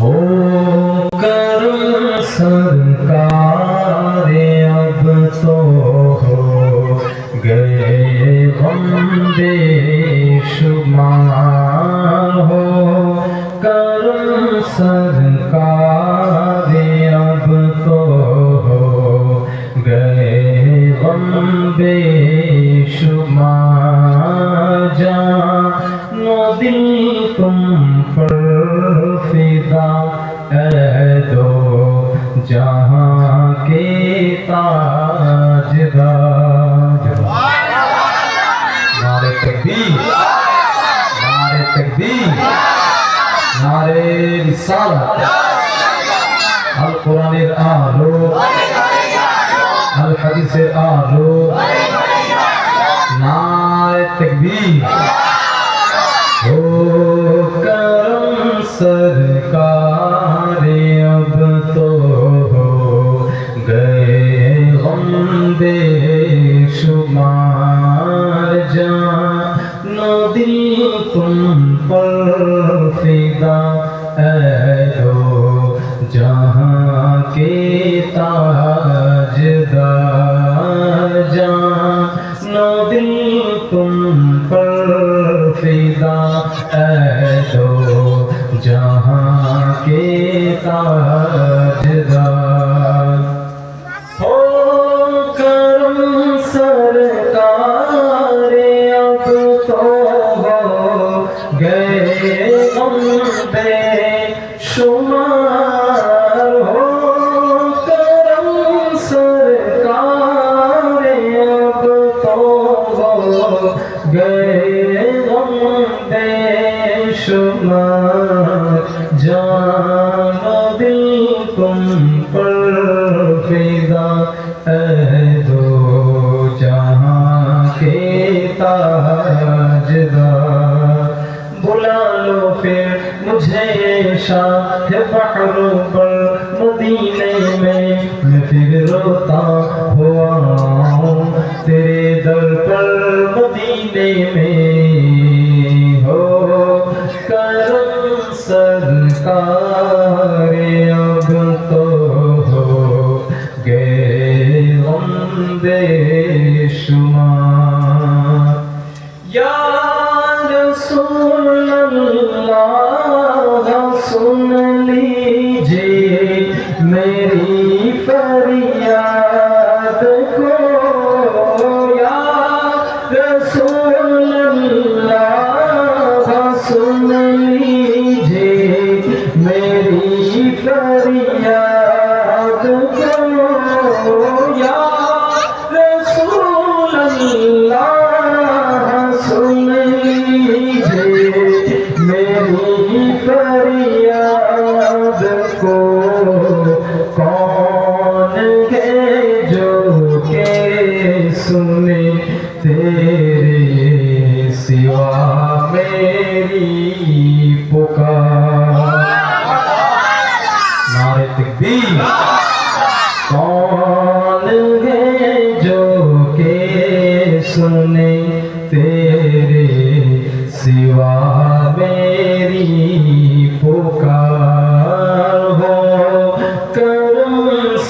ہو کرم سرکار اب تو ہو گئے غم بے شمار ہو کرم سرکار اب تو ہو گئے غم بے شمار جان دل تم پر فدا اے دو جہاں کے تاجدار نعرہ تکبیر نعرہ تکبیر نعرہ رسالت القرآن آلو الحدیث آلو نعرہ تکبیر ہو کرم سرکار اب تو ہو گئے غم بے شمار جان دل تم پر فدا اے دو جہاں کے تاجدار جان دل تم پر فدا اے دو جہاں کے تاجدار ہو کرم سرکار اب تو ہو گئے غم بے شمار ہو کرم سرکار اب تو ہو گئے غم بے شمار جان دل تم پر فدا اے دو جہاں کے تاجدار بلا لو پھر مجھے شاہ بحر پر مدینے میں پھر روتا ہوا ہوں تیرے در پر مدینے میں ہو کرم سرکار اب تو ہو گئے غم بے شمار یا رسول اللہ سن لیجیے میری فریاد کو یا رسول اللہ سن لیجیے میری فریاد کو یا رسول اللہ سن لیجیے میری فریاد کو کون ہے جو کہ سنے تیرے سوا میری پکار نعرہ تکبیر کون ہے جو کہ سنے تیرے سوا میری پکار ہو کرم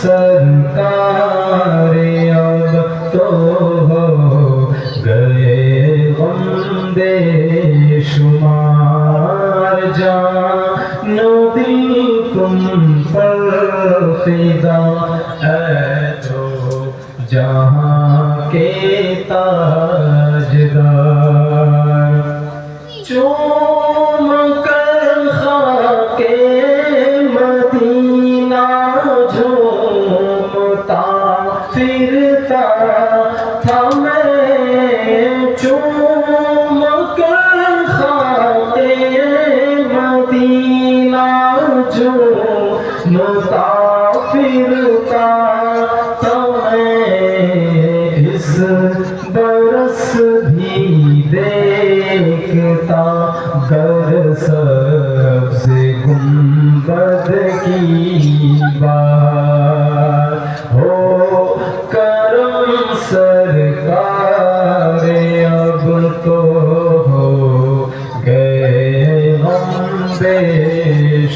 سرکار اب تو ہو گئے غم بے شمار جان دل تم پر فدا اے دو جہاں کے تاجدار چوم کر خاک مدینہ جھومتا پھرتا تھا میں چوم کر خاک مدینہ جھومتا پھرتا تھا میں اس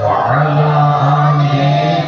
وعلى آله